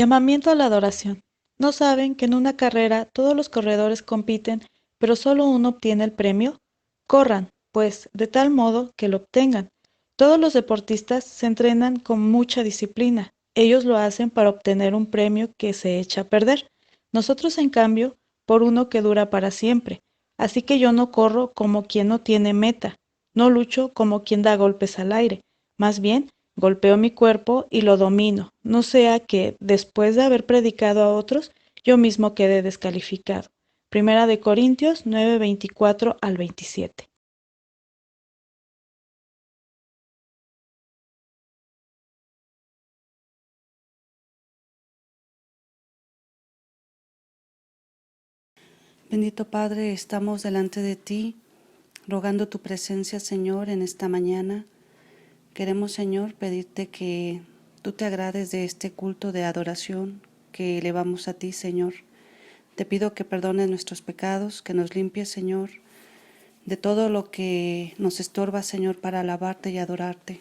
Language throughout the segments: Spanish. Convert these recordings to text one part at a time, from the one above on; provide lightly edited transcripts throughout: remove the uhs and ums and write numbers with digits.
Llamamiento a la adoración. ¿No saben que en una carrera todos los corredores compiten, pero solo uno obtiene el premio? Corran, pues, de tal modo que lo obtengan. Todos los deportistas se entrenan con mucha disciplina. Ellos lo hacen para obtener un premio que se echa a perder. Nosotros, en cambio, por uno que dura para siempre. Así que yo no corro como quien no tiene meta, no lucho como quien da golpes al aire. Más bien, golpeo mi cuerpo y lo domino, no sea que, después de haber predicado a otros, yo mismo quede descalificado. Primera de Corintios 9:24 al 27. Bendito Padre, estamos delante de ti, rogando tu presencia, Señor, en esta mañana. Queremos, Señor, pedirte que tú te agrades de este culto de adoración que elevamos a ti, Señor. Te pido que perdones nuestros pecados, que nos limpies, Señor, de todo lo que nos estorba, Señor, para alabarte y adorarte.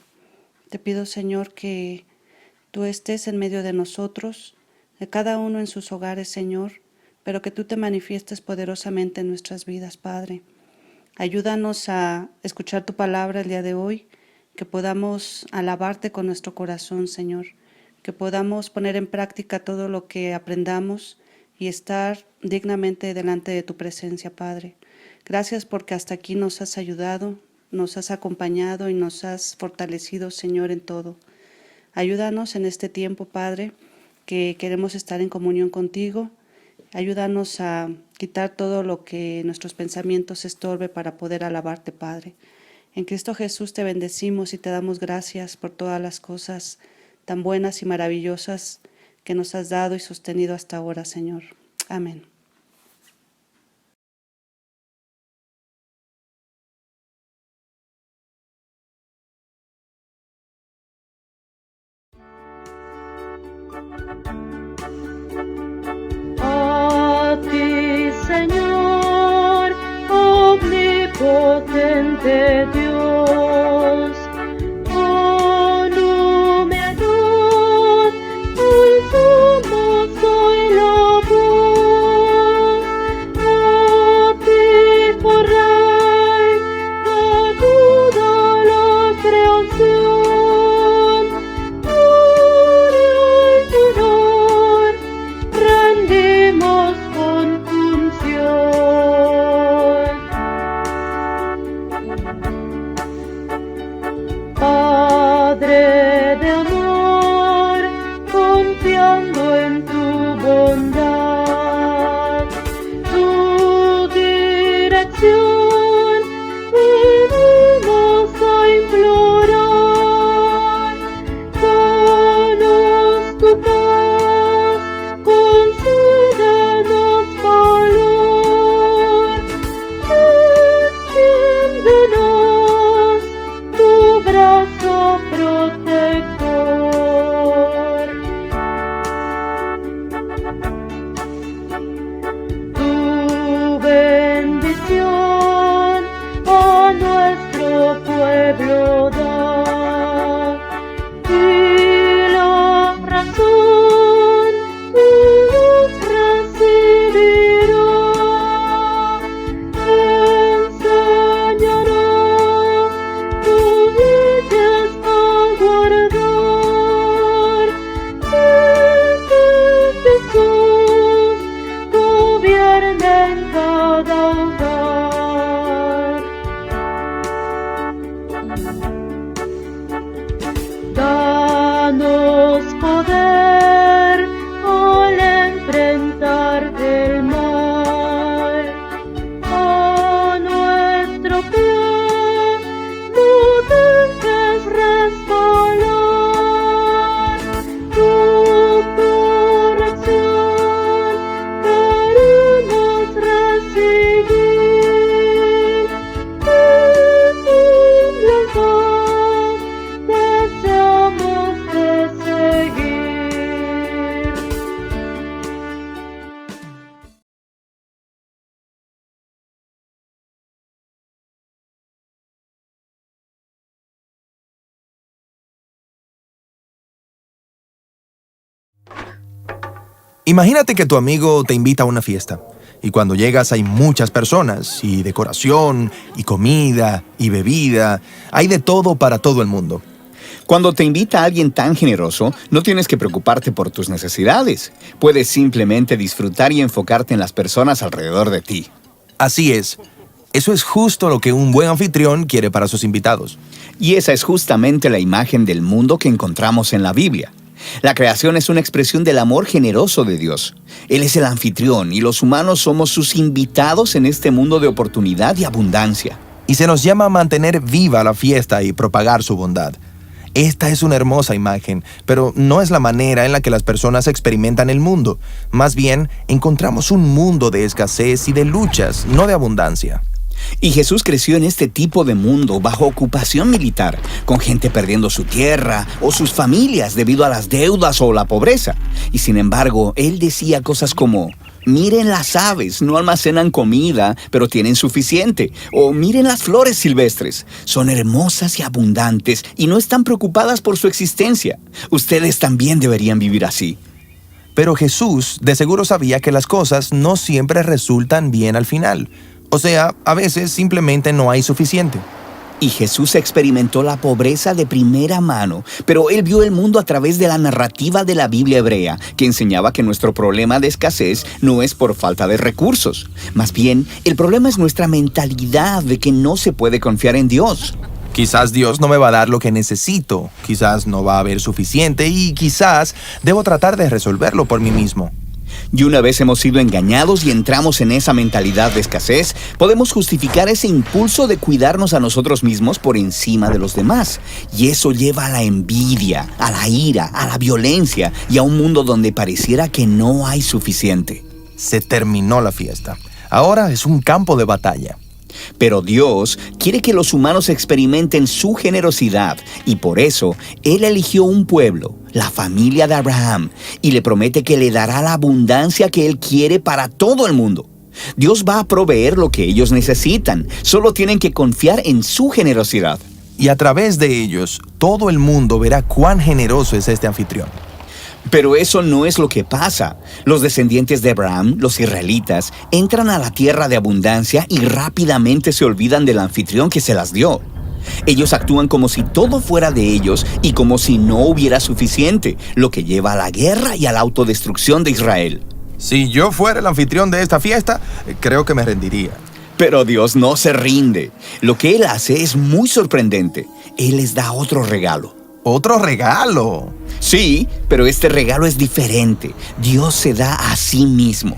Te pido, Señor, que tú estés en medio de nosotros, de cada uno en sus hogares, Señor, pero que tú te manifiestes poderosamente en nuestras vidas, Padre. Ayúdanos a escuchar tu palabra el día de hoy, que podamos alabarte con nuestro corazón, Señor, que podamos poner en práctica todo lo que aprendamos y estar dignamente delante de tu presencia, Padre. Gracias porque hasta aquí nos has ayudado, nos has acompañado y nos has fortalecido, Señor, en todo. Ayúdanos en este tiempo, Padre, que queremos estar en comunión contigo. Ayúdanos a quitar todo lo que nuestros pensamientos estorbe para poder alabarte, Padre. En Cristo Jesús te bendecimos y te damos gracias por todas las cosas tan buenas y maravillosas que nos has dado y sostenido hasta ahora, Señor. Amén. A ti, Señor, omnipotente Dios, con humildad alzamos hoy la voz. A ti, oh Rey, acuda la creación. Gloria y honor rendimos con función. Padre de amor, confiando en tu bondad, tu dirección, venimos a implorar. Danos tu paz, concédenos valor, extiéndenos tu brazo protector. Tu bendición a nuestro pueblo da, y la razón nos recibirá. Enséñanos tus leyes a guardar, que Jesús gobierne en cada hogar. Danos poder al enfrentar el mal. A nuestro pie no dejes resbalar. Tu corrección queremos recibir. En tu lealtad deseamos de seguir. Imagínate que tu amigo te invita a una fiesta. Y cuando llegas hay muchas personas, y decoración, y comida, y bebida. Hay de todo para todo el mundo. Cuando te invita a alguien tan generoso, no tienes que preocuparte por tus necesidades. Puedes simplemente disfrutar y enfocarte en las personas alrededor de ti. Así es. Eso es justo lo que un buen anfitrión quiere para sus invitados. Y esa es justamente la imagen del mundo que encontramos en la Biblia. La creación es una expresión del amor generoso de Dios. Él es el anfitrión y los humanos somos sus invitados en este mundo de oportunidad y abundancia. Y se nos llama a mantener viva la fiesta y propagar su bondad. Esta es una hermosa imagen, pero no es la manera en la que las personas experimentan el mundo. Más bien, encontramos un mundo de escasez y de luchas, no de abundancia. Y Jesús creció en este tipo de mundo bajo ocupación militar, con gente perdiendo su tierra o sus familias debido a las deudas o la pobreza. Y sin embargo, Él decía cosas como: miren las aves, no almacenan comida, pero tienen suficiente. O miren las flores silvestres, son hermosas y abundantes y no están preocupadas por su existencia. Ustedes también deberían vivir así. Pero Jesús de seguro sabía que las cosas no siempre resultan bien al final. O sea, a veces simplemente no hay suficiente. Y Jesús experimentó la pobreza de primera mano, pero Él vio el mundo a través de la narrativa de la Biblia hebrea, que enseñaba que nuestro problema de escasez no es por falta de recursos. Más bien, el problema es nuestra mentalidad de que no se puede confiar en Dios. Quizás Dios no me va a dar lo que necesito, quizás no va a haber suficiente y quizás debo tratar de resolverlo por mí mismo. Y una vez hemos sido engañados y entramos en esa mentalidad de escasez, podemos justificar ese impulso de cuidarnos a nosotros mismos por encima de los demás. Y eso lleva a la envidia, a la ira, a la violencia y a un mundo donde pareciera que no hay suficiente. Se terminó la fiesta. Ahora es un campo de batalla. Pero Dios quiere que los humanos experimenten su generosidad y por eso Él eligió un pueblo, la familia de Abraham, y le promete que le dará la abundancia que Él quiere para todo el mundo. Dios va a proveer lo que ellos necesitan, solo tienen que confiar en su generosidad. Y a través de ellos, todo el mundo verá cuán generoso es este anfitrión. Pero eso no es lo que pasa. Los descendientes de Abraham, los israelitas, entran a la tierra de abundancia y rápidamente se olvidan del anfitrión que se las dio. Ellos actúan como si todo fuera de ellos y como si no hubiera suficiente, lo que lleva a la guerra y a la autodestrucción de Israel. Si yo fuera el anfitrión de esta fiesta, creo que me rendiría. Pero Dios no se rinde. Lo que Él hace es muy sorprendente. Él les da otro regalo. ¡Otro regalo! Sí, pero este regalo es diferente. Dios se da a sí mismo.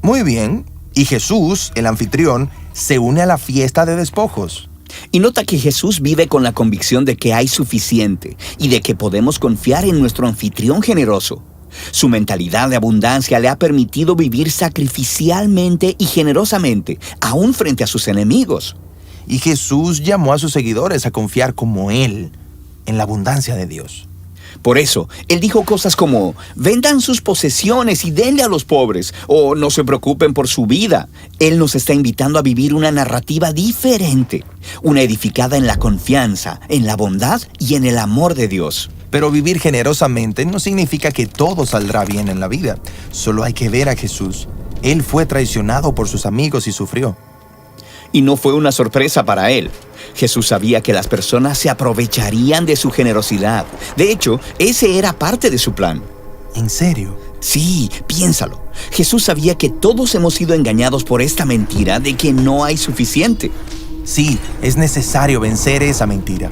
Muy bien. Y Jesús, el anfitrión, se une a la fiesta de despojos. Y nota que Jesús vive con la convicción de que hay suficiente y de que podemos confiar en nuestro anfitrión generoso. Su mentalidad de abundancia le ha permitido vivir sacrificialmente y generosamente, aún frente a sus enemigos. Y Jesús llamó a sus seguidores a confiar como Él en la abundancia de Dios. Por eso, Él dijo cosas como: vendan sus posesiones y denle a los pobres, o no se preocupen por su vida. Él nos está invitando a vivir una narrativa diferente, una edificada en la confianza, en la bondad y en el amor de Dios. Pero vivir generosamente no significa que todo saldrá bien en la vida. Solo hay que ver a Jesús. Él fue traicionado por sus amigos y sufrió. Y no fue una sorpresa para Él. Jesús sabía que las personas se aprovecharían de su generosidad. De hecho, ese era parte de su plan. ¿En serio? Sí, piénsalo. Jesús sabía que todos hemos sido engañados por esta mentira de que no hay suficiente. Sí, es necesario vencer esa mentira.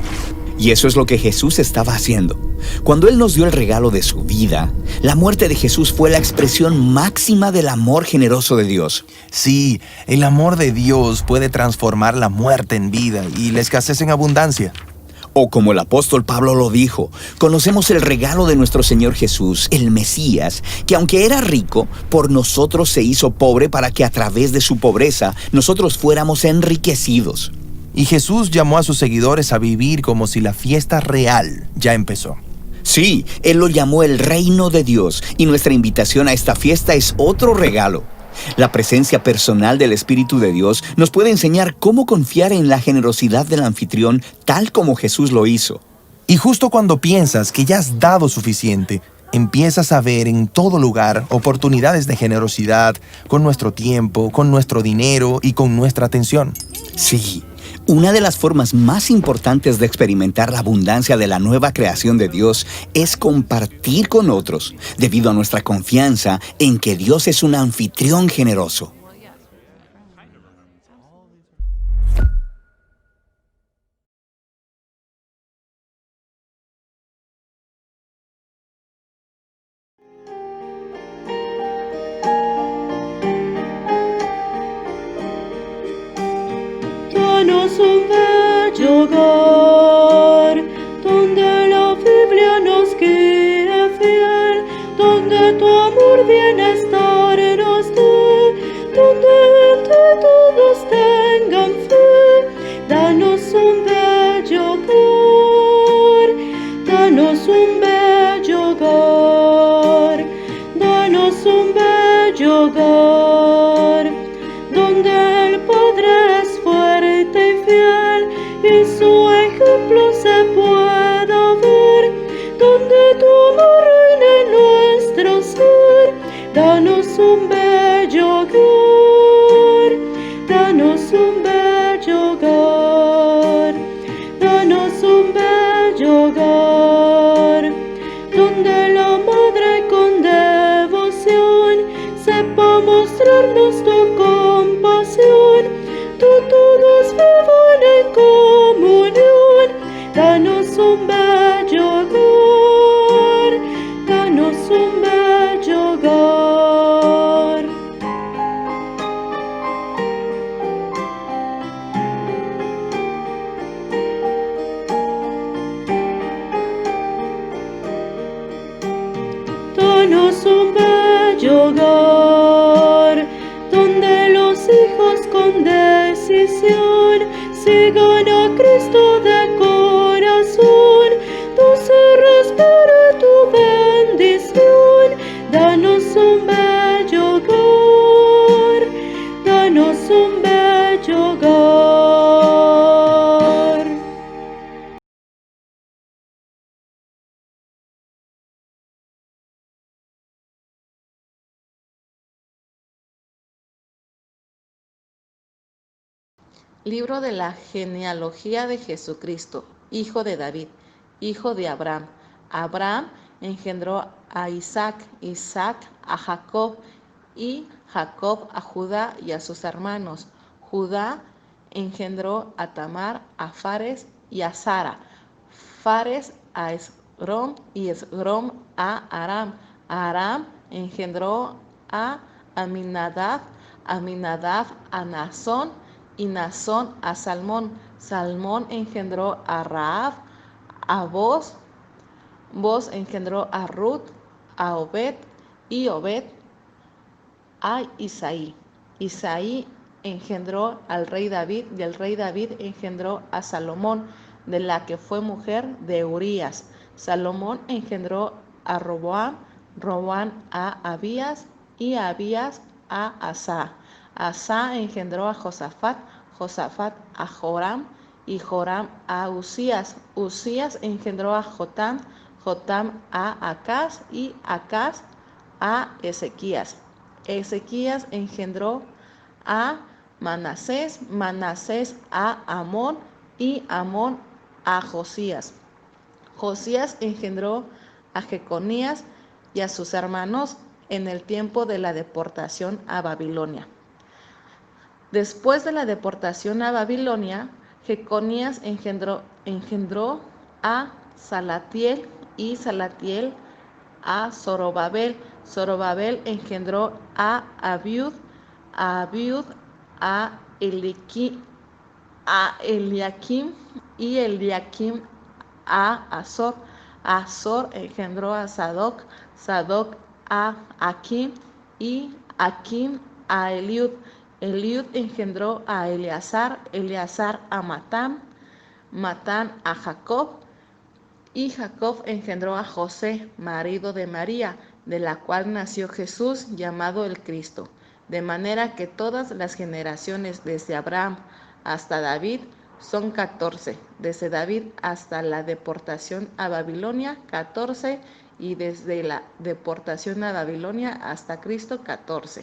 Y eso es lo que Jesús estaba haciendo. Cuando Él nos dio el regalo de su vida, la muerte de Jesús fue la expresión máxima del amor generoso de Dios. Sí, el amor de Dios puede transformar la muerte en vida y la escasez en abundancia. O como el apóstol Pablo lo dijo, conocemos el regalo de nuestro Señor Jesús, el Mesías, que aunque era rico, por nosotros se hizo pobre para que a través de su pobreza nosotros fuéramos enriquecidos. Y Jesús llamó a sus seguidores a vivir como si la fiesta real ya empezó. Sí, Él lo llamó el reino de Dios, y nuestra invitación a esta fiesta es otro regalo. La presencia personal del Espíritu de Dios nos puede enseñar cómo confiar en la generosidad del anfitrión tal como Jesús lo hizo. Y justo cuando piensas que ya has dado suficiente, Empiezas a ver en todo lugar oportunidades de generosidad con nuestro tiempo, con nuestro dinero y con nuestra atención. Sí, una de las formas más importantes de experimentar la abundancia de la nueva creación de Dios es compartir con otros, debido a nuestra confianza en que Dios es un anfitrión generoso. Danos un bello hogar, donde la Biblia nos guíe fiel, donde tu amor bienestar nos dé, donde entre todos tengan fe. Danos un bello hogar, danos un bello hogar, danos un bello hogar, donde el Padre es fuerte y fiel y su ejemplo se pueda ver, donde tu amor reine en nuestro ser. Danos un bello hogar, danos un bello hogar, danos un bello hogar, donde la Madre con devoción sepa mostrarnos tu compasión, todos vivan en comunión. Danos un bello hogar, danos un bello hogar. Danos un bello hogar, donde los hijos con decisión sigan a Cristo de corazón, donde respire tu bendición. Danos un bello hogar, danos un bello hogar. Libro de la genealogía de Jesucristo, hijo de David, hijo de Abraham. Abraham engendró a Isaac, Isaac a Jacob, y Jacob a Judá y a sus hermanos. Judá engendró a Tamar, a Fares y a Sara. Fares a Esrom y Esrom a Aram. Aram engendró a Aminadab, Aminadab a Nazón y Nazón a Salmón. Salmón engendró a Rahab, a Boz. Boz engendró a Ruth, a Obed, y Obed a Isaí. Isaí engendró al rey David, y el rey David engendró a Salomón, de la que fue mujer de Urías. Salomón engendró a Roboam, Roboam a Abías, y Abías a Asa. Asa engendró a Josafat, Josafat a Joram, y Joram a Usías. Usías engendró a Jotam, Jotam a Acaz, y Acaz a Ezequías. Ezequías engendró a Manasés, Manasés a Amón, y Amón a Josías. Josías engendró a Jeconías y a sus hermanos en el tiempo de la deportación a Babilonia. Después de la deportación a Babilonia, Jeconías engendró a Salatiel, y Salatiel a Zorobabel. Zorobabel engendró a Abiud, a Eliakim, y Eliakim a Azor. Azor engendró a Sadoc, Sadoc a Akim, y Akim a Eliud. Eliud engendró a Eleazar, Eleazar a Matán, Matán a Jacob, y Jacob engendró a José, marido de María, de la cual nació Jesús, llamado el Cristo. De manera que todas las generaciones desde Abraham hasta David son 14, desde David hasta la deportación a Babilonia 14, y desde la deportación a Babilonia hasta Cristo 14.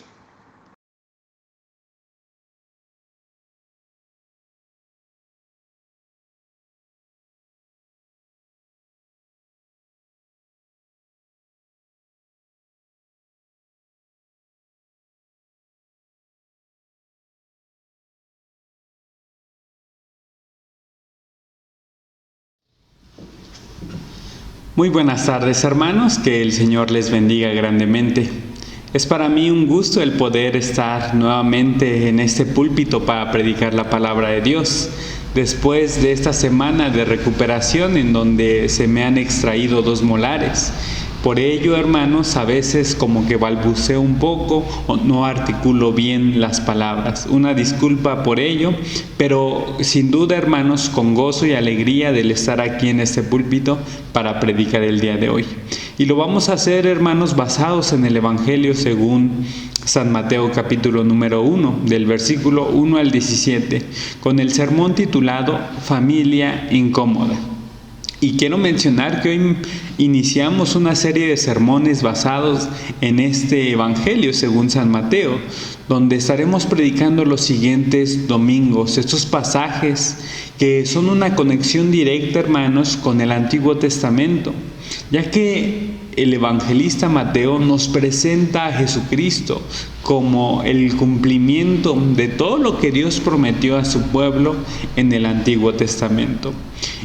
Muy buenas tardes, hermanos, que el Señor les bendiga grandemente. Es para mí un gusto el poder estar nuevamente en este púlpito para predicar la palabra de Dios, después de esta semana de recuperación en donde se me han extraído 2 molares. Por ello, hermanos, a veces como que balbuceo un poco o no articulo bien las palabras. Una disculpa por ello, pero sin duda, hermanos, con gozo y alegría del estar aquí en este púlpito para predicar el día de hoy. Y lo vamos a hacer, hermanos, basados en el Evangelio según San Mateo capítulo número 1, del versículo 1 al 17, con el sermón titulado Familia Incómoda. Y quiero mencionar que hoy iniciamos una serie de sermones basados en este Evangelio según San Mateo, donde estaremos predicando los siguientes domingos, estos pasajes que son una conexión directa, hermanos, con el Antiguo Testamento, ya que el evangelista Mateo nos presenta a Jesucristo como el cumplimiento de todo lo que Dios prometió a su pueblo en el Antiguo Testamento.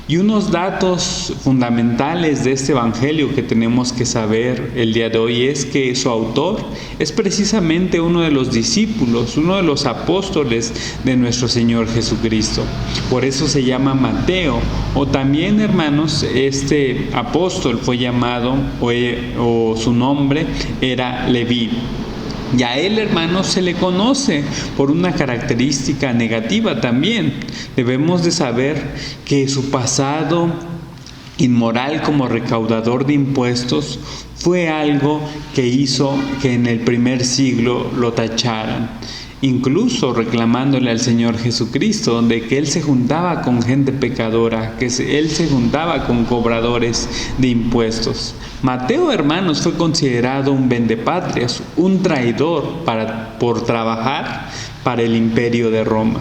Y unos datos fundamentales de este evangelio que tenemos que saber el día de hoy es que su autor es precisamente uno de los discípulos, uno de los apóstoles de nuestro Señor Jesucristo. Por eso se llama Mateo. O también, hermanos, este apóstol fue llamado, o su nombre era Leví. Y a él, hermanos, se le conoce por una característica negativa también. Debemos de saber que su pasado inmoral como recaudador de impuestos fue algo que hizo que en el primer siglo lo tacharan, incluso reclamándole al Señor Jesucristo de que Él se juntaba con gente pecadora, que Él se juntaba con cobradores de impuestos. Mateo, hermanos, fue considerado un vendepatrias, un traidor por trabajar para el imperio de Roma.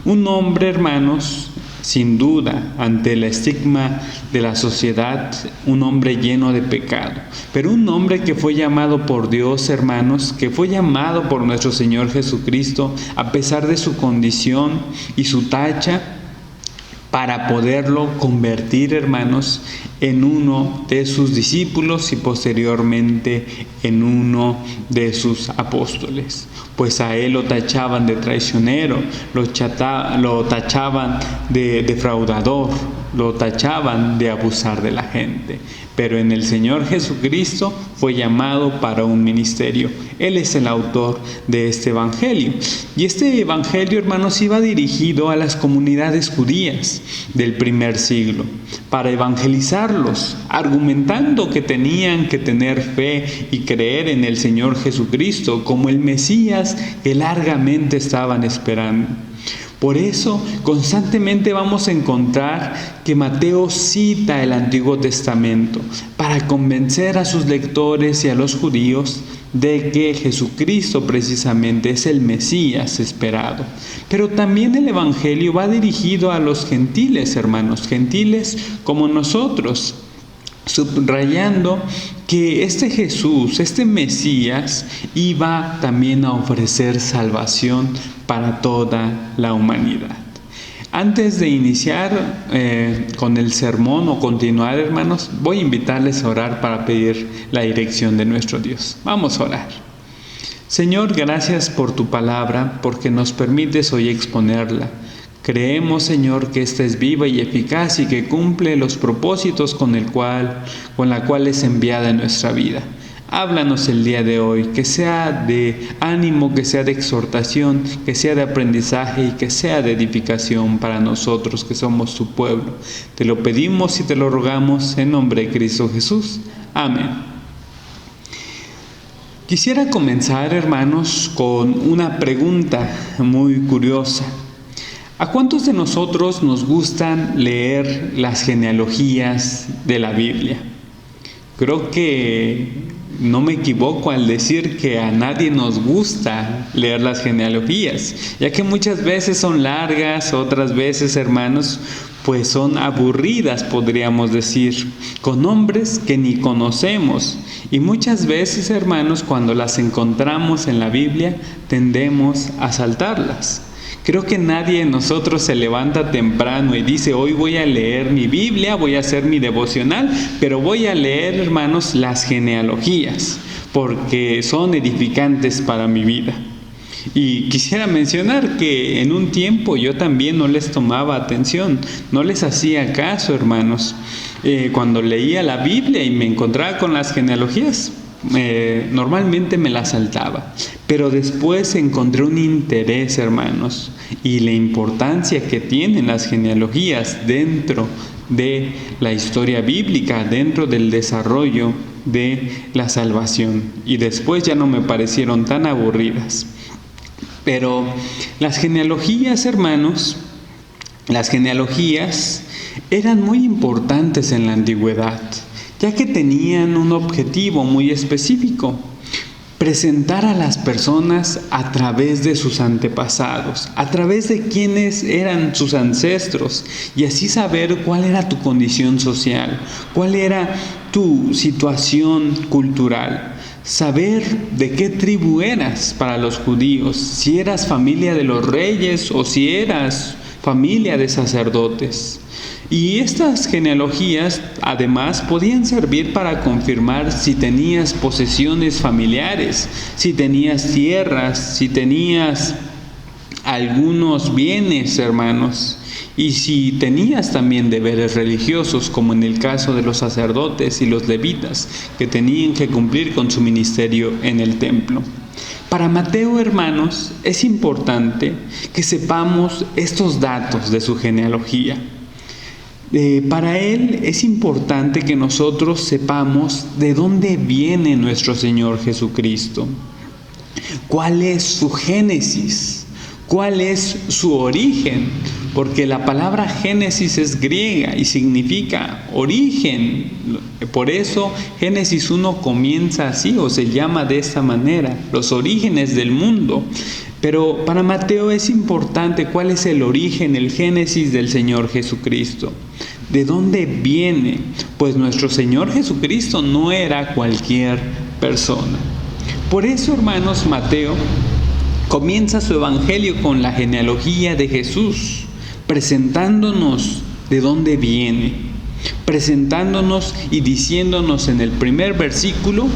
Un hombre, hermanos, sin duda, ante el estigma de la sociedad, un hombre lleno de pecado, pero un hombre que fue llamado por Dios, hermanos, que fue llamado por nuestro Señor Jesucristo, a pesar de su condición y su tacha, para poderlo convertir, hermanos, en uno de sus discípulos y posteriormente en uno de sus apóstoles. Pues a él lo tachaban de traicionero, lo tachaban de defraudador, lo tachaban de abusar de la gente. Pero en el Señor Jesucristo fue llamado para un ministerio. Él es el autor de este evangelio. Y este evangelio, hermanos, iba dirigido a las comunidades judías del primer siglo, para evangelizarlos, argumentando que tenían que tener fe y creer en el Señor Jesucristo como el Mesías que largamente estaban esperando. Por eso, constantemente vamos a encontrar que Mateo cita el Antiguo Testamento para convencer a sus lectores y a los judíos de que Jesucristo precisamente es el Mesías esperado. Pero también el Evangelio va dirigido a los gentiles, hermanos, gentiles como nosotros, subrayando que este Jesús, este Mesías, iba también a ofrecer salvación para toda la humanidad. Antes de iniciar con el sermón o continuar, hermanos, voy a invitarles a orar para pedir la dirección de nuestro Dios. Vamos a orar. Señor, gracias por tu palabra, porque nos permites hoy exponerla. Creemos, Señor, que esta es viva y eficaz y que cumple los propósitos con la cual es enviada en nuestra vida. Háblanos el día de hoy, que sea de ánimo, que sea de exhortación, que sea de aprendizaje y que sea de edificación para nosotros que somos tu pueblo. Te lo pedimos y te lo rogamos en nombre de Cristo Jesús. Amén. Quisiera comenzar, hermanos, con una pregunta muy curiosa. ¿A cuántos de nosotros nos gustan leer las genealogías de la Biblia? creo que no me equivoco al decir que a nadie nos gusta leer las genealogías, ya que muchas veces son largas, otras veces, hermanos, pues son aburridas, podríamos decir, con nombres que ni conocemos. Y muchas veces, hermanos, cuando las encontramos en la Biblia, tendemos a saltarlas. Creo que nadie de nosotros se levanta temprano y dice, hoy voy a leer mi Biblia, voy a hacer mi devocional, pero voy a leer, hermanos, las genealogías, porque son edificantes para mi vida. Y quisiera mencionar que en un tiempo yo también no les tomaba atención, no les hacía caso, hermanos. Cuando leía la Biblia y me encontraba con las genealogías, normalmente me las saltaba, pero después encontré un interés, hermanos, y la importancia que tienen las genealogías dentro de la historia bíblica, dentro del desarrollo de la salvación, y después ya no me parecieron tan aburridas. Pero las genealogías, hermanos, las genealogías eran muy importantes en la antigüedad, ya que tenían un objetivo muy específico: presentar a las personas a través de sus antepasados, a través de quiénes eran sus ancestros, y así saber cuál era tu condición social, cuál era tu situación cultural, saber de qué tribu eras para los judíos, si eras familia de los reyes o si eras familia de sacerdotes. Y estas genealogías además podían servir para confirmar si tenías posesiones familiares, si tenías tierras, si tenías algunos bienes, hermanos, y si tenías también deberes religiosos, como en el caso de los sacerdotes y los levitas, que tenían que cumplir con su ministerio en el templo. Para Mateo, hermanos, es importante que sepamos estos datos de su genealogía. Para él es importante que nosotros sepamos de dónde viene nuestro Señor Jesucristo, cuál es su génesis, cuál es su origen, porque la palabra génesis es griega y significa origen. Por eso Génesis 1 comienza así, o se llama de esta manera, los orígenes del mundo. Pero para Mateo es importante cuál es el origen, el génesis del Señor Jesucristo. ¿De dónde viene? Pues nuestro Señor Jesucristo no era cualquier persona. Por eso, hermanos, Mateo comienza su evangelio con la genealogía de Jesús, presentándonos de dónde viene, presentándonos y diciéndonos en el primer versículo: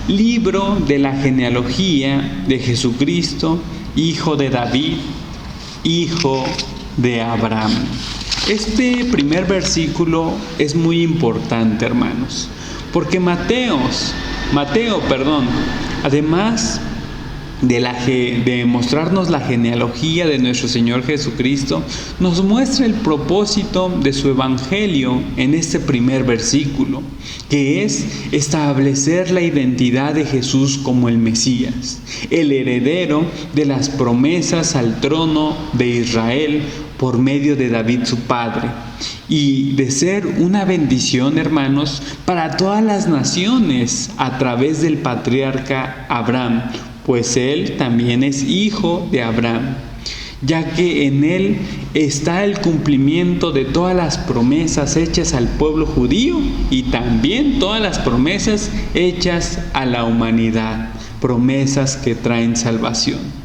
libro de la genealogía de Jesucristo, hijo de David, hijo de Abraham. Este primer versículo es muy importante, hermanos, porque Mateo, además de mostrarnos la genealogía de nuestro Señor Jesucristo, nos muestra el propósito de su evangelio en este primer versículo, que es establecer la identidad de Jesús como el Mesías, el heredero de las promesas al trono de Israel por medio de David su padre, y de ser una bendición, hermanos, para todas las naciones a través del patriarca Abraham, pues él también es hijo de Abraham, ya que en él está el cumplimiento de todas las promesas hechas al pueblo judío y también todas las promesas hechas a la humanidad, promesas que traen salvación.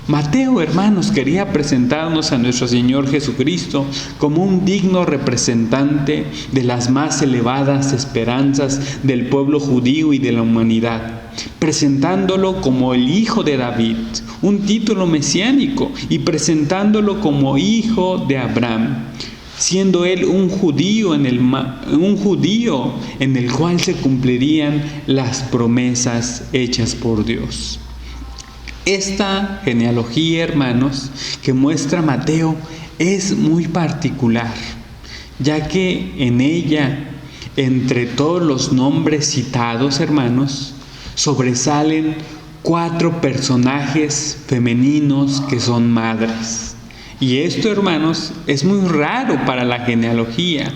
Mateo, hermanos, quería presentarnos a nuestro Señor Jesucristo como un digno representante de las más elevadas esperanzas del pueblo judío y de la humanidad, presentándolo como el Hijo de David, un título mesiánico, y presentándolo como Hijo de Abraham, siendo él un judío en el cual se cumplirían las promesas hechas por Dios. Esta genealogía, hermanos, que muestra Mateo es muy particular, ya que en ella, entre todos los nombres citados, hermanos, sobresalen 4 personajes femeninos que son madres. Y esto, hermanos, es muy raro para la genealogía,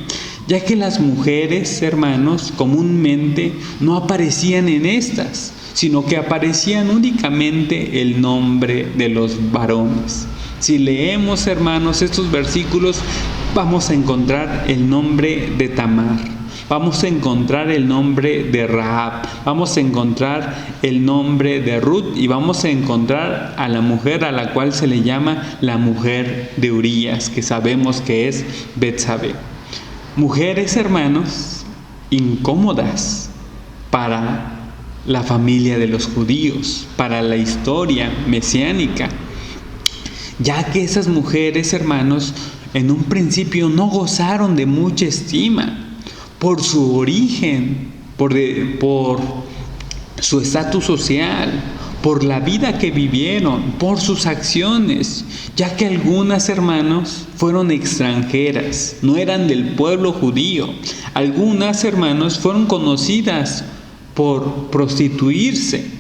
ya que las mujeres, hermanos, comúnmente no aparecían en estas, sino que aparecían únicamente el nombre de los varones. Si leemos, hermanos, estos versículos, vamos a encontrar el nombre de Tamar, vamos a encontrar el nombre de Rahab, vamos a encontrar el nombre de Ruth y vamos a encontrar a la mujer a la cual se le llama la mujer de Urías, que sabemos que es Betsabé. Mujeres, hermanos, incómodas para la familia de los judíos, para la historia mesiánica, ya que esas mujeres, hermanos, en un principio no gozaron de mucha estima por su origen, por su estatus social, por la vida que vivieron, por sus acciones, ya que algunas, hermanos, fueron extranjeras, no eran del pueblo judío. Algunas, hermanos, fueron conocidas por prostituirse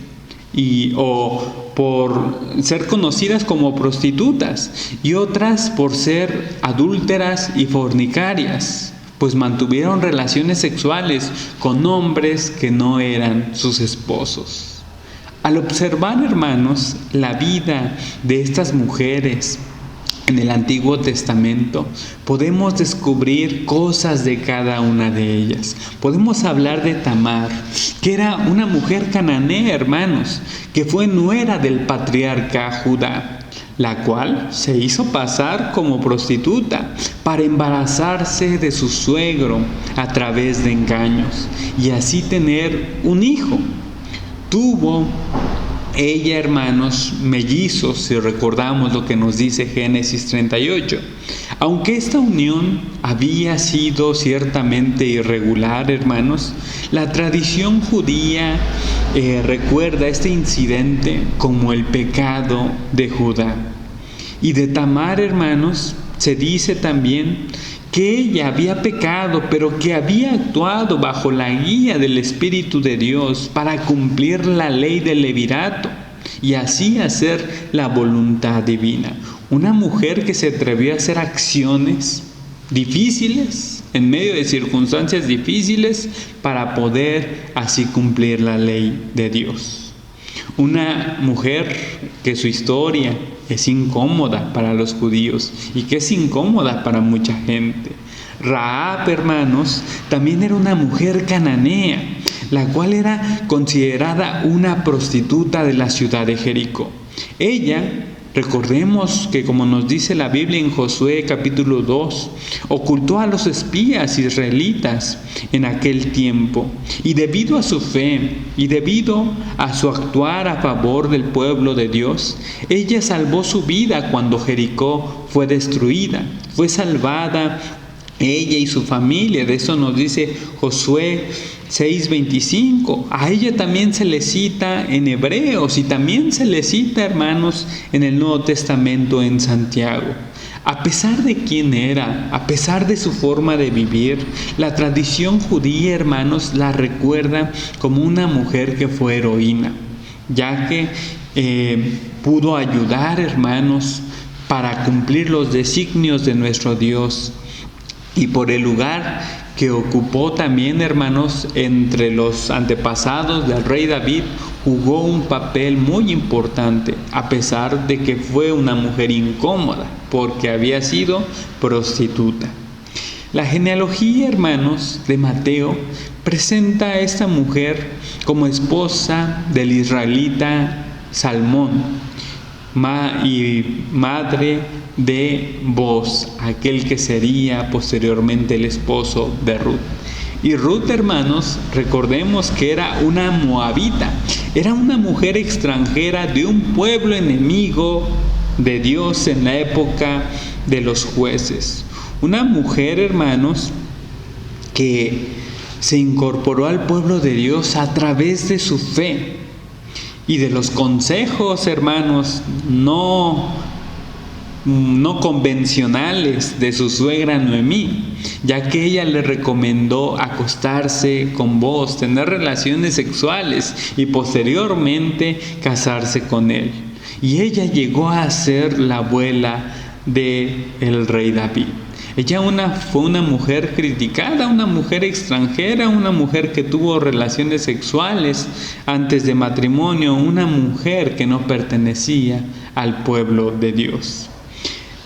o por ser conocidas como prostitutas, y otras por ser adúlteras y fornicarias, pues mantuvieron relaciones sexuales con hombres que no eran sus esposos. Al observar, hermanos, la vida de estas mujeres en el Antiguo Testamento, podemos descubrir cosas de cada una de ellas. Podemos hablar de Tamar, que era una mujer cananea, hermanos, que fue nuera del patriarca Judá, la cual se hizo pasar como prostituta para embarazarse de su suegro a través de engaños y así tener un hijo. Tuvo ella, hermanos, mellizos, si recordamos lo que nos dice Génesis 38. Aunque esta unión había sido ciertamente irregular, hermanos, la tradición judía recuerda este incidente como el pecado de Judá. Y de Tamar, hermanos, se dice también que ella había pecado, pero que había actuado bajo la guía del Espíritu de Dios para cumplir la ley del levirato y así hacer la voluntad divina. Una mujer que se atrevió a hacer acciones difíciles, en medio de circunstancias difíciles, para poder así cumplir la ley de Dios. Una mujer que su historia es incómoda para los judíos y que es incómoda para mucha gente. Rahab, hermanos, también era una mujer cananea, la cual era considerada una prostituta de la ciudad de Jericó. Ella, recordemos que, como nos dice la Biblia en Josué capítulo 2, ocultó a los espías israelitas en aquel tiempo, y debido a su fe y debido a su actuar a favor del pueblo de Dios, ella salvó su vida cuando Jericó fue destruida. Fue salvada ella y su familia. De eso nos dice Josué 6:25. A ella también se le cita en Hebreos y también se le cita, hermanos, en el Nuevo Testamento en Santiago. A pesar de quién era, a pesar de su forma de vivir, la tradición judía, hermanos, la recuerda como una mujer que fue heroína, ya que pudo ayudar, hermanos, para cumplir los designios de nuestro Dios. Y por el lugar que ocupó también, hermanos, entre los antepasados del rey David, jugó un papel muy importante, a pesar de que fue una mujer incómoda, porque había sido prostituta. La genealogía, hermanos, de Mateo presenta a esta mujer como esposa del israelita Salmón y madre de Boaz, aquel que sería posteriormente el esposo de Ruth. Y Ruth, hermanos, recordemos que era una moabita, era una mujer extranjera de un pueblo enemigo de Dios en la época de los jueces. Una mujer, hermanos, que se incorporó al pueblo de Dios a través de su fe y de los consejos, hermanos, no convencionales de su suegra Noemí, ya que ella le recomendó acostarse con Boaz, tener relaciones sexuales y posteriormente casarse con él. Y ella llegó a ser la abuela del rey David. Ella fue una mujer criticada, una mujer extranjera, una mujer que tuvo relaciones sexuales antes de matrimonio, una mujer que no pertenecía al pueblo de Dios.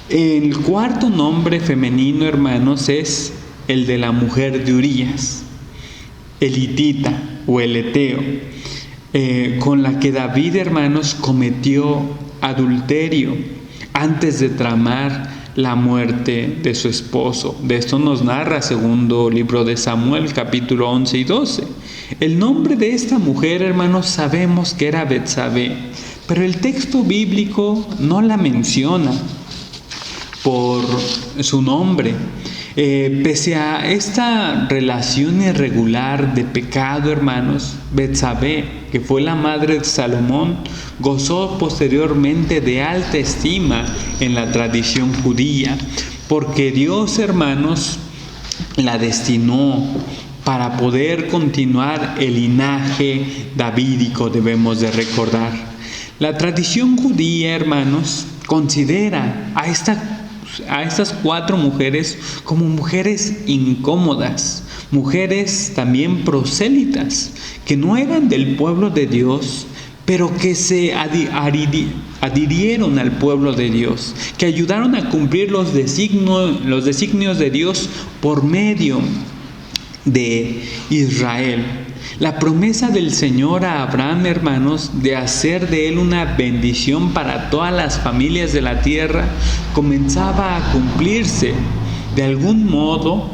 El cuarto nombre femenino, hermanos, es el de la mujer de Urías, el hitita o el eteo, con la que David, hermanos, cometió adulterio antes de tramar la muerte de su esposo. De esto nos narra segundo libro de Samuel, capítulo 11 y 12. El nombre de esta mujer, hermanos, sabemos que era Betsabé, pero el texto bíblico no la menciona por su nombre. Pese a esta relación irregular de pecado, hermanos, Betsabé, que fue la madre de Salomón, gozó posteriormente de alta estima en la tradición judía, porque Dios, hermanos, la destinó para poder continuar el linaje davídico, debemos de recordar. La tradición judía, hermanos, considera a estas 4 mujeres como mujeres incómodas, mujeres también prosélitas, que no eran del pueblo de Dios, pero que se adhirieron al pueblo de Dios, que ayudaron a cumplir los designios de Dios por medio de Israel. La promesa del Señor a Abraham, hermanos, de hacer de él una bendición para todas las familias de la tierra, comenzaba a cumplirse de algún modo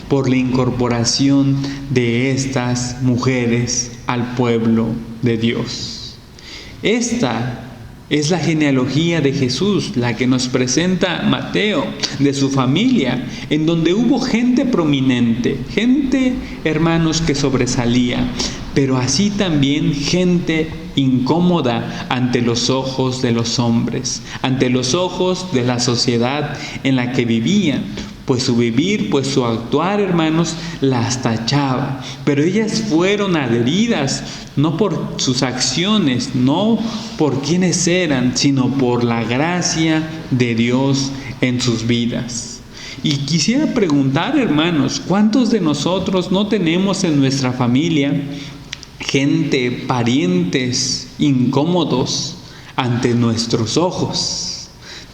por la incorporación de estas mujeres al pueblo de Dios. Esta es la genealogía de Jesús, la que nos presenta Mateo, de su familia, en donde hubo gente prominente, gente, hermanos, que sobresalía, pero así también gente incómoda ante los ojos de los hombres, ante los ojos de la sociedad en la que vivían. Pues su vivir, pues su actuar, hermanos, las tachaba. Pero ellas fueron adheridas, no por sus acciones, no por quienes eran, sino por la gracia de Dios en sus vidas. Y quisiera preguntar, hermanos, ¿cuántos de nosotros no tenemos en nuestra familia gente, parientes incómodos ante nuestros ojos?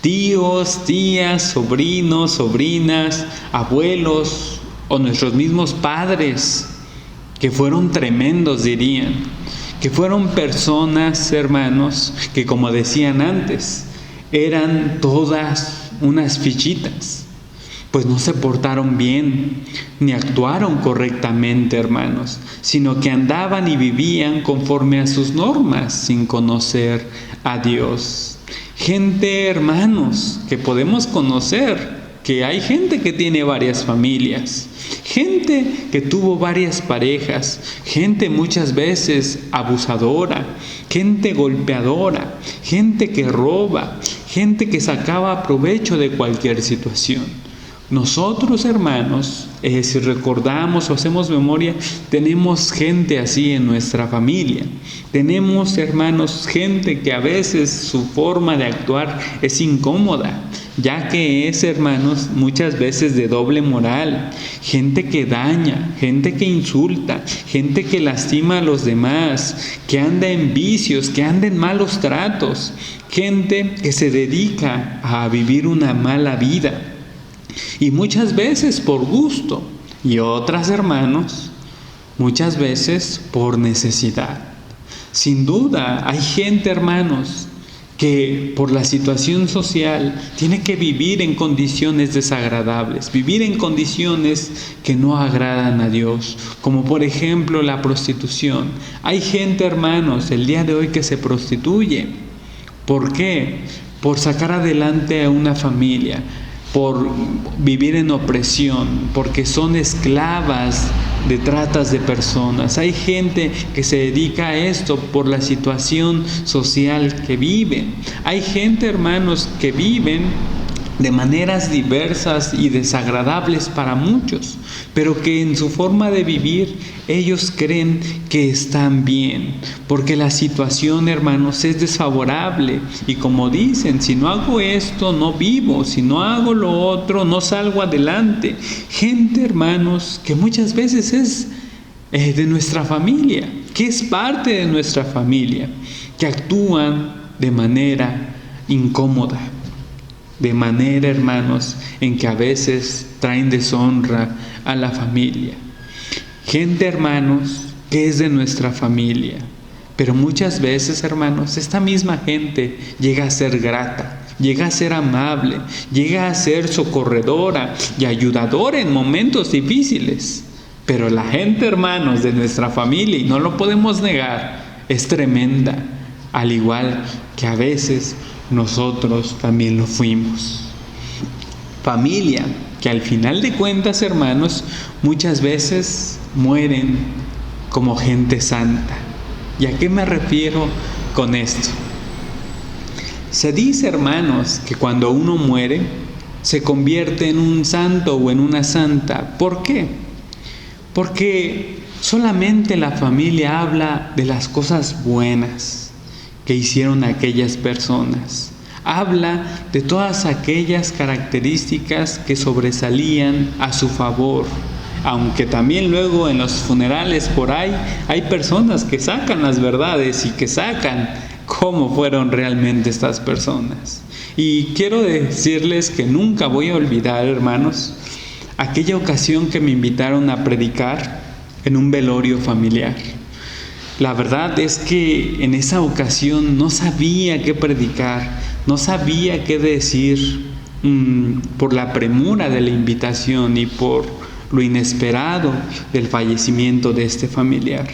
Tíos, tías, sobrinos, sobrinas, abuelos o nuestros mismos padres, que fueron tremendos, dirían, que fueron personas, hermanos, que como decían antes, eran todas unas fichitas, pues no se portaron bien, ni actuaron correctamente, hermanos, sino que andaban y vivían conforme a sus normas, sin conocer a Dios. Gente, hermanos, que podemos conocer, que hay gente que tiene varias familias, gente que tuvo varias parejas, gente muchas veces abusadora, gente golpeadora, gente que roba, gente que sacaba provecho de cualquier situación. Nosotros, hermanos, si recordamos o hacemos memoria, tenemos gente así en nuestra familia. Tenemos, hermanos, gente que a veces su forma de actuar es incómoda, ya que es, hermanos, muchas veces de doble moral. Gente que daña, gente que insulta, gente que lastima a los demás, que anda en vicios, que anda en malos tratos, gente que se dedica a vivir una mala vida. Y muchas veces por gusto, y otras, hermanos, muchas veces por necesidad. Sin duda, hay gente, hermanos, que por la situación social tiene que vivir en condiciones desagradables, vivir en condiciones que no agradan a Dios, como por ejemplo la prostitución. Hay gente, hermanos, el día de hoy que se prostituye. ¿Por qué? Por sacar adelante a una familia, por vivir en opresión, porque son esclavas de tratas de personas. Hay gente que se dedica a esto por la situación social que viven. Hay gente, hermanos, que viven de maneras diversas y desagradables para muchos, pero que en su forma de vivir ellos creen que están bien, porque la situación, hermanos, es desfavorable, y como dicen, si no hago esto, no vivo, si no hago lo otro, no salgo adelante. Gente, hermanos, que muchas veces es de nuestra familia, que es parte de nuestra familia, que actúan de manera incómoda, de manera, hermanos, en que a veces traen deshonra a la familia. Gente, hermanos, que es de nuestra familia, pero muchas veces, hermanos, esta misma gente llega a ser grata, llega a ser amable, llega a ser socorredora y ayudadora en momentos difíciles. Pero la gente, hermanos, de nuestra familia, y no lo podemos negar, es tremenda, al igual que a veces nosotros también lo fuimos. Familia que al final de cuentas, hermanos, muchas veces mueren como gente santa. ¿Y a qué me refiero con esto? Se dice, hermanos, que cuando uno muere se convierte en un santo o en una santa. ¿Por qué? Porque solamente la familia habla de las cosas buenas que hicieron aquellas personas. Habla de todas aquellas características que sobresalían a su favor. Aunque también luego en los funerales por ahí hay personas que sacan las verdades y que sacan cómo fueron realmente estas personas. Y quiero decirles que nunca voy a olvidar, hermanos, aquella ocasión que me invitaron a predicar en un velorio familiar. La verdad es que en esa ocasión no sabía qué predicar, no sabía qué decir por la premura de la invitación y por lo inesperado del fallecimiento de este familiar.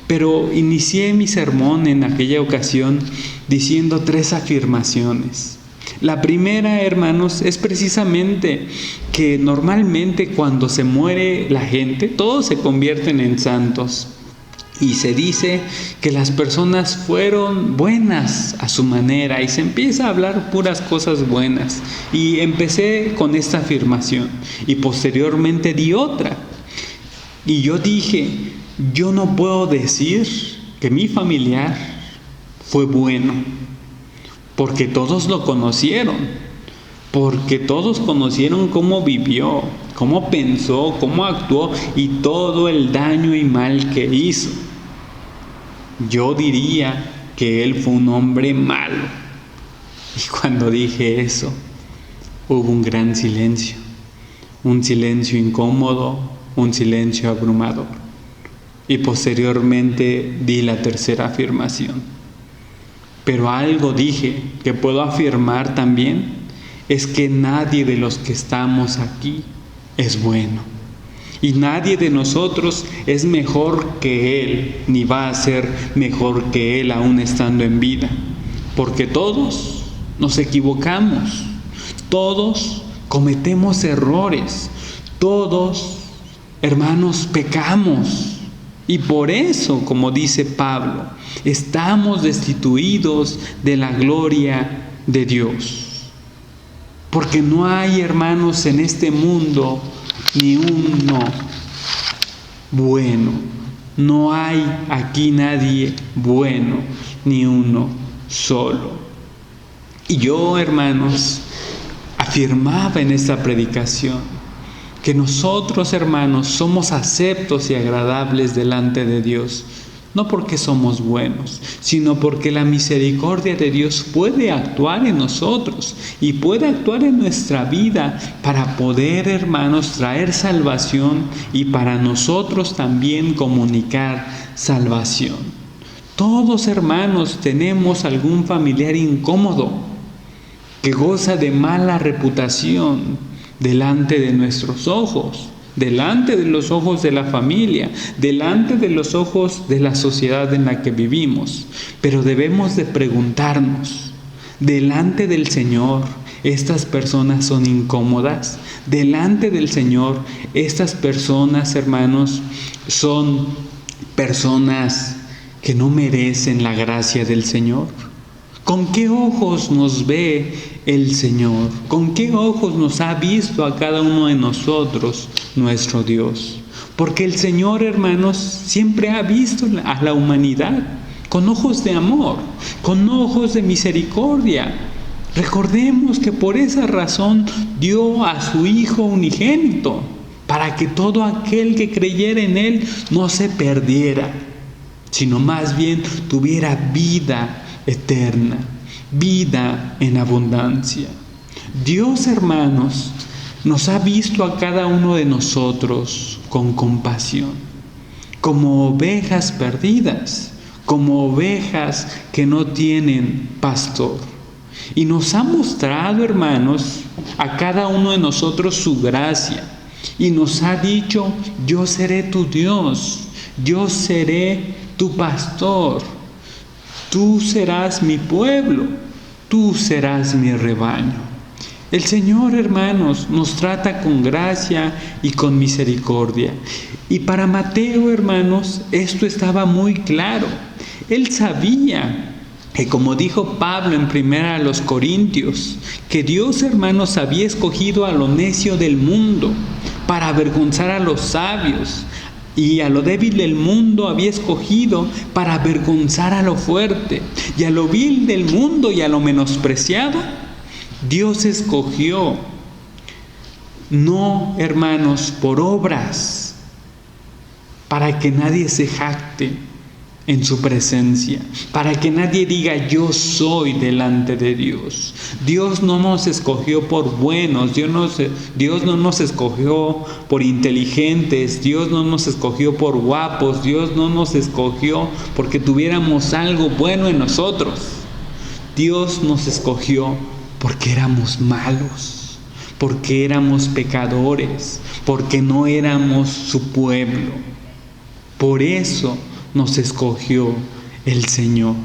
Pero inicié mi sermón en aquella ocasión diciendo 3 afirmaciones. La primera, hermanos, es precisamente que normalmente cuando se muere la gente, todos se convierten en santos. Y se dice que las personas fueron buenas a su manera y se empieza a hablar puras cosas buenas. Y empecé con esta afirmación y posteriormente di otra. Y yo dije, yo no puedo decir que mi familiar fue bueno, porque todos lo conocieron, porque todos conocieron cómo vivió, cómo pensó, cómo actuó y todo el daño y mal que hizo. Yo diría que él fue un hombre malo. Y cuando dije eso, hubo un gran silencio, un silencio incómodo, un silencio abrumador. Y posteriormente di la tercera afirmación. Pero algo dije que puedo afirmar también, es que nadie de los que estamos aquí es bueno. Y nadie de nosotros es mejor que Él, ni va a ser mejor que Él aún estando en vida. Porque todos nos equivocamos, todos cometemos errores, todos, hermanos, pecamos. Y por eso, como dice Pablo, estamos destituidos de la gloria de Dios. Porque no hay, hermanos, en este mundo ni uno bueno. No hay aquí nadie bueno, ni uno solo. Y yo, hermanos, afirmaba en esta predicación que nosotros, hermanos, somos aceptos y agradables delante de Dios, no porque somos buenos, sino porque la misericordia de Dios puede actuar en nosotros y puede actuar en nuestra vida para poder, hermanos, traer salvación y para nosotros también comunicar salvación. Todos, hermanos, tenemos algún familiar incómodo que goza de mala reputación delante de nuestros ojos, delante de los ojos de la familia, delante de los ojos de la sociedad en la que vivimos. Pero debemos de preguntarnos, delante del Señor, ¿estas personas son incómodas? Delante del Señor, estas personas, hermanos, son personas que no merecen la gracia del Señor. ¿Con qué ojos nos ve el Señor? ¿Con qué ojos nos ha visto a cada uno de nosotros nuestro Dios? Porque el Señor, hermanos, siempre ha visto a la humanidad con ojos de amor, con ojos de misericordia. Recordemos que por esa razón dio a su Hijo unigénito, para que todo aquel que creyera en Él no se perdiera, sino más bien tuviera vida eterna, vida en abundancia. Dios, hermanos, nos ha visto a cada uno de nosotros con compasión, como ovejas perdidas, como ovejas que no tienen pastor. Y nos ha mostrado, hermanos, a cada uno de nosotros su gracia. Y nos ha dicho: yo seré tu Dios, yo seré tu pastor, tú serás mi pueblo, tú serás mi rebaño. El Señor, hermanos, nos trata con gracia y con misericordia. Y para Mateo, hermanos, esto estaba muy claro. Él sabía que, como dijo Pablo en 1 Corintios, que Dios, hermanos, había escogido a lo necio del mundo para avergonzar a los sabios, y a lo débil del mundo había escogido para avergonzar a lo fuerte, y a lo vil del mundo y a lo menospreciado Dios escogió, no, hermanos, por obras, para que nadie se jacte en su presencia, para que nadie diga: yo soy delante de Dios. Dios no nos escogió por buenos, Dios no nos escogió por inteligentes, Dios no nos escogió por guapos, Dios no nos escogió porque tuviéramos algo bueno en nosotros. Dios nos escogió porque éramos malos, porque éramos pecadores, porque no éramos su pueblo. Por eso nos escogió el Señor.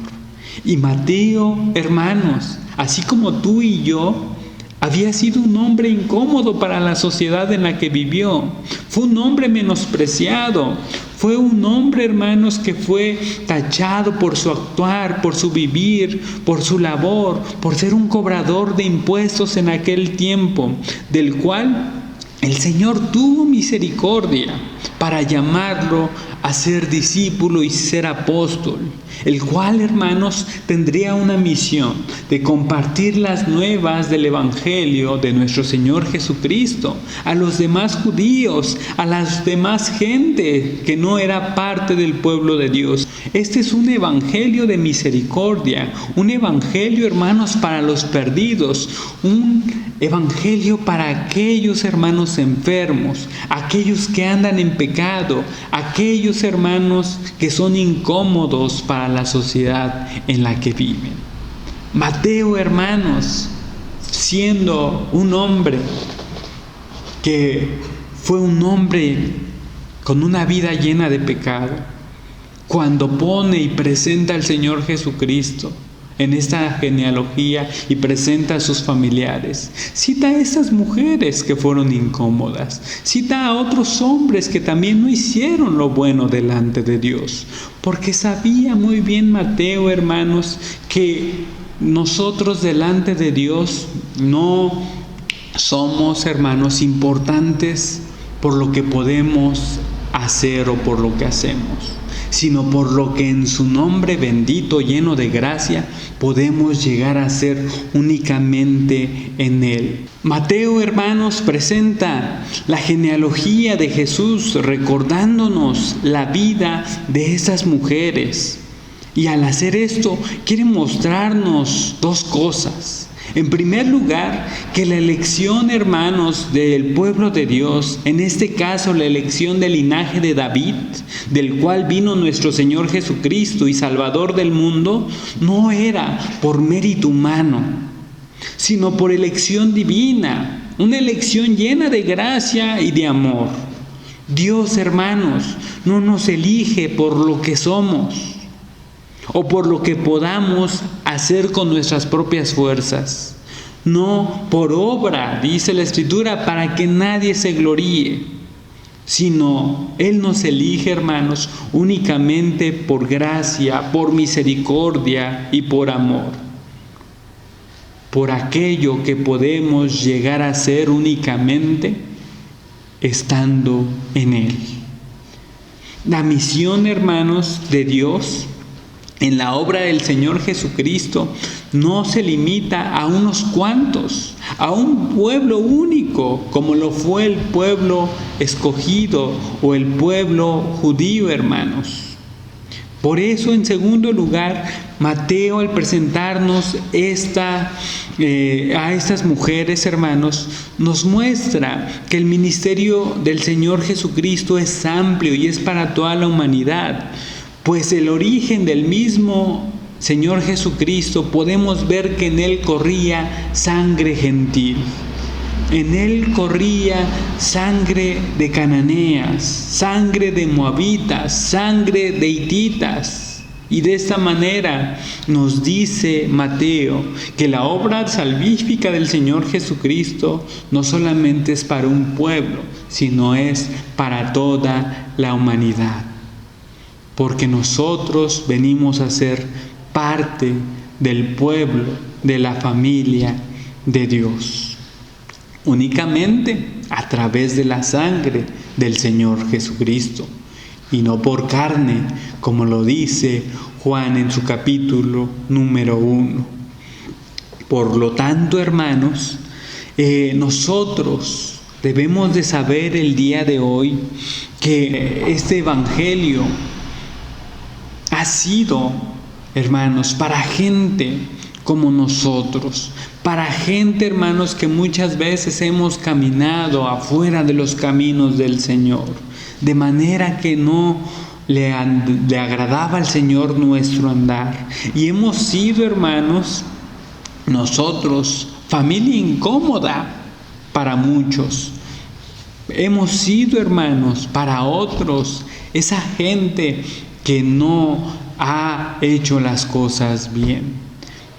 Y Mateo, hermanos, así como tú y yo, había sido un hombre incómodo para la sociedad en la que vivió. Fue un hombre menospreciado. Fue un hombre, hermanos, que fue tachado por su actuar, por su vivir, por su labor, por ser un cobrador de impuestos en aquel tiempo, del cual el Señor tuvo misericordia para llamarlo a ser discípulo y ser apóstol, el cual, hermanos, tendría una misión de compartir las nuevas del Evangelio de nuestro Señor Jesucristo a los demás judíos, a las demás gente que no era parte del pueblo de Dios. Este es un evangelio de misericordia, un evangelio, hermanos, para los perdidos, un evangelio para aquellos hermanos enfermos, aquellos que andan en pecado, aquellos hermanos que son incómodos para la sociedad en la que viven. Mateo, hermanos, siendo un hombre que fue un hombre con una vida llena de pecado, cuando pone y presenta al Señor Jesucristo en esta genealogía y presenta a sus familiares, cita a estas mujeres que fueron incómodas, cita a otros hombres que también no hicieron lo bueno delante de Dios, porque sabía muy bien Mateo, hermanos, que nosotros delante de Dios no somos, hermanos, importantes por lo que podemos hacer o por lo que hacemos, sino por lo que en su nombre bendito, lleno de gracia, podemos llegar a ser únicamente en Él. Mateo, hermanos, presenta la genealogía de Jesús, recordándonos la vida de esas mujeres. Y al hacer esto, quiere mostrarnos dos cosas. En primer lugar, que la elección, hermanos, del pueblo de Dios, en este caso la elección del linaje de David, del cual vino nuestro Señor Jesucristo y Salvador del mundo, no era por mérito humano, sino por elección divina, una elección llena de gracia y de amor. Dios, hermanos, no nos elige por lo que somos o por lo que podamos hacer con nuestras propias fuerzas, no por obra, dice la Escritura, para que nadie se gloríe, sino Él nos elige, hermanos, únicamente por gracia, por misericordia y por amor. por aquello que podemos llegar a ser únicamente estando en Él. La misión, hermanos, de Dios en la obra del Señor Jesucristo no se limita a unos cuantos, a un pueblo único, como lo fue el pueblo escogido o el pueblo judío, hermanos. Por eso, en segundo lugar, Mateo, al presentarnos a estas mujeres, hermanos, nos muestra que el ministerio del Señor Jesucristo es amplio y es para toda la humanidad, pues el origen del mismo Señor Jesucristo podemos ver que en Él corría sangre gentil. En Él corría sangre de cananeas, sangre de moabitas, sangre de hititas. Y de esta manera nos dice Mateo que la obra salvífica del Señor Jesucristo no solamente es para un pueblo, sino es para toda la humanidad. Porque nosotros venimos a ser parte del pueblo, de la familia de Dios. Únicamente a través de la sangre del Señor Jesucristo, y no por carne, como lo dice Juan en su capítulo número 1. Por lo tanto, hermanos, nosotros debemos de saber el día de hoy que este evangelio ha sido, hermanos, para gente como nosotros, para gente, hermanos, que muchas veces hemos caminado afuera de los caminos del Señor, de manera que no le agradaba al Señor nuestro andar. Y hemos sido, hermanos, nosotros, familia incómoda para muchos. Hemos sido, hermanos, para otros, esa gente que no ha hecho las cosas bien.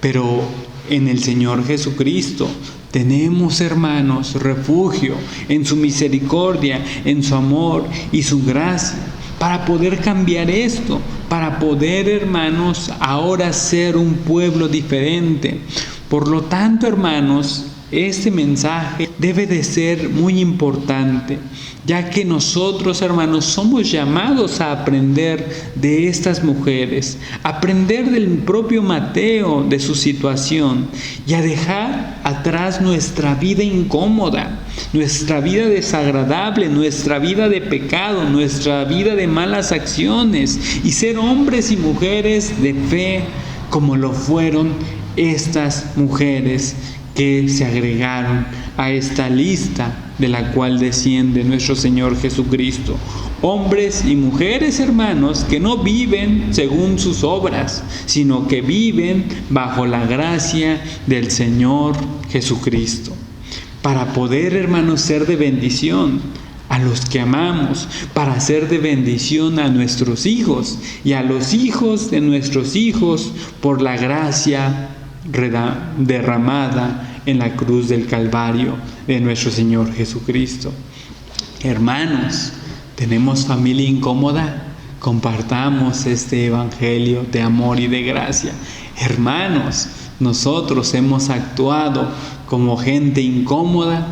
Pero en el Señor Jesucristo tenemos, hermanos, refugio en su misericordia, en su amor y su gracia, para poder cambiar esto, para poder, hermanos, ahora ser un pueblo diferente. Por lo tanto, hermanos, este mensaje debe de ser muy importante, ya que nosotros, hermanos, somos llamados a aprender de estas mujeres, aprender del propio Mateo, de su situación, y a dejar atrás nuestra vida incómoda, nuestra vida desagradable, nuestra vida de pecado, nuestra vida de malas acciones, y ser hombres y mujeres de fe, como lo fueron estas mujeres que se agregaron a esta lista de la cual desciende nuestro Señor Jesucristo. Hombres y mujeres, hermanos, que no viven según sus obras, sino que viven bajo la gracia del Señor Jesucristo. Para poder, hermanos, ser de bendición a los que amamos, para ser de bendición a nuestros hijos y a los hijos de nuestros hijos por la gracia derramada en la cruz del Calvario de nuestro Señor Jesucristo. Hermanos, ¿tenemos familia incómoda? Compartamos este evangelio de amor y de gracia. Hermanos, nosotros hemos actuado como gente incómoda.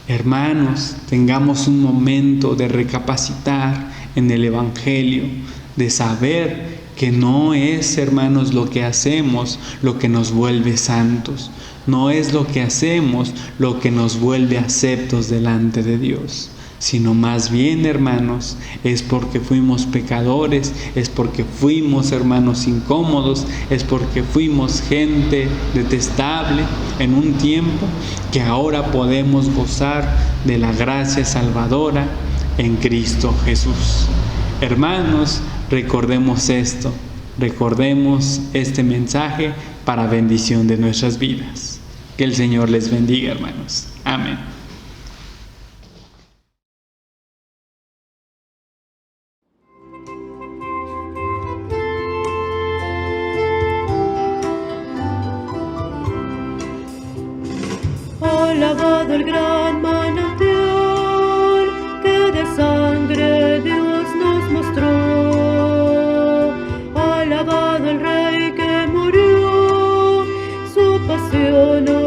Hermanos, tengamos un momento de recapacitar en el evangelio, de saber que no es, hermanos, lo que hacemos lo que nos vuelve santos. No es lo que hacemos lo que nos vuelve aceptos delante de Dios, sino más bien, hermanos, es porque fuimos pecadores, es porque fuimos, hermanos, incómodos, es porque fuimos gente detestable en un tiempo que ahora podemos gozar de la gracia salvadora en Cristo Jesús. Hermanos, recordemos esto, recordemos este mensaje para bendición de nuestras vidas. Que el Señor les bendiga, hermanos. Amén. Alabado el gran manantial que de sangre Dios nos mostró. Alabado el Rey que murió, su pasión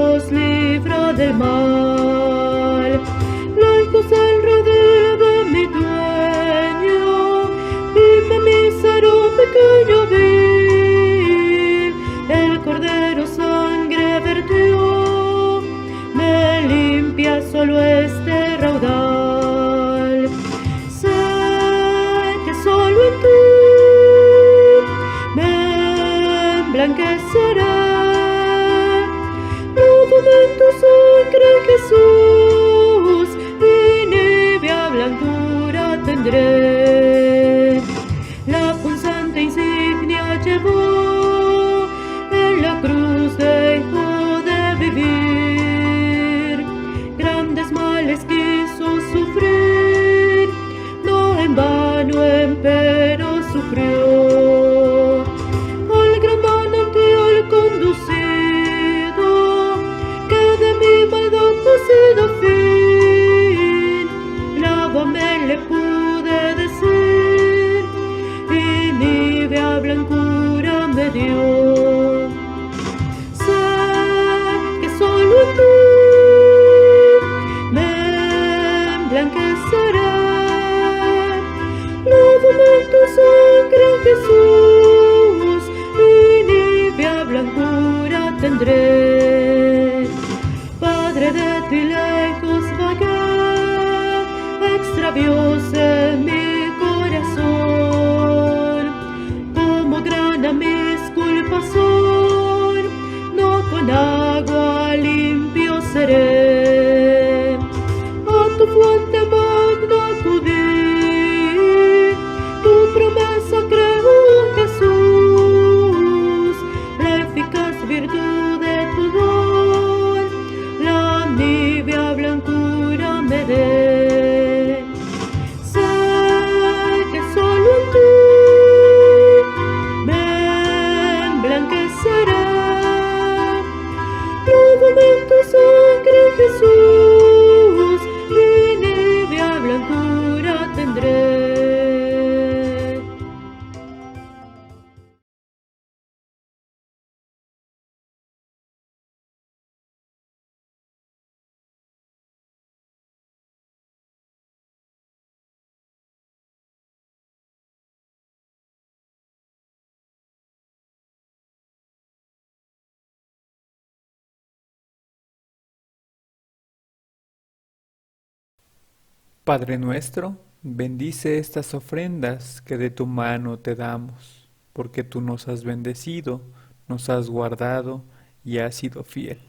Padre nuestro, bendice estas ofrendas que de tu mano te damos, porque tú nos has bendecido, nos has guardado y has sido fiel.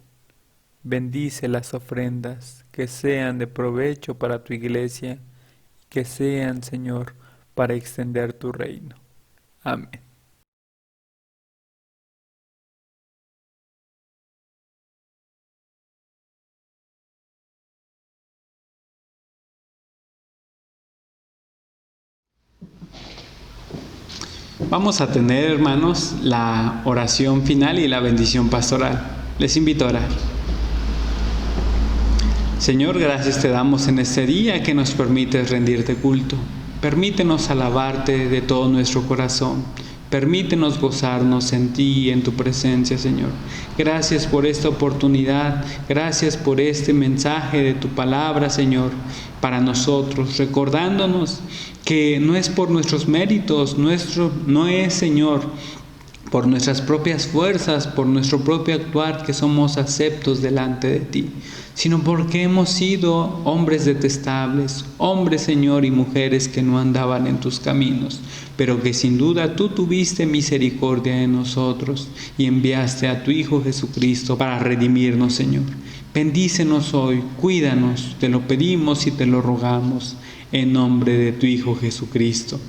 Bendice las ofrendas que sean de provecho para tu iglesia, que sean, Señor, para extender tu reino. Amén. Vamos a tener, hermanos, la oración final y la bendición pastoral. Les invito a orar. Señor, gracias te damos en este día que nos permites rendirte culto. Permítenos alabarte de todo nuestro corazón. Permítenos gozarnos en ti y en tu presencia, Señor. Gracias por esta oportunidad. Gracias por este mensaje de tu palabra, Señor, para nosotros, recordándonos que no es por nuestros méritos, no es, Señor, por nuestras propias fuerzas, por nuestro propio actuar que somos aceptos delante de ti, sino porque hemos sido hombres detestables, hombres, Señor, y mujeres que no andaban en tus caminos, pero que sin duda tú tuviste misericordia de nosotros y enviaste a tu Hijo Jesucristo para redimirnos, Señor. Bendícenos hoy, cuídanos, te lo pedimos y te lo rogamos, en nombre de tu Hijo Jesucristo.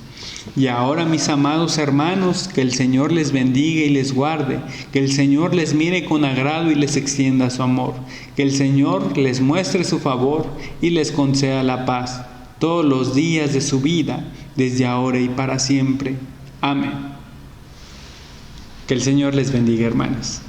Y ahora, mis amados hermanos, que el Señor les bendiga y les guarde, que el Señor les mire con agrado y les extienda su amor, que el Señor les muestre su favor y les conceda la paz todos los días de su vida, desde ahora y para siempre. Amén. Que el Señor les bendiga, hermanos.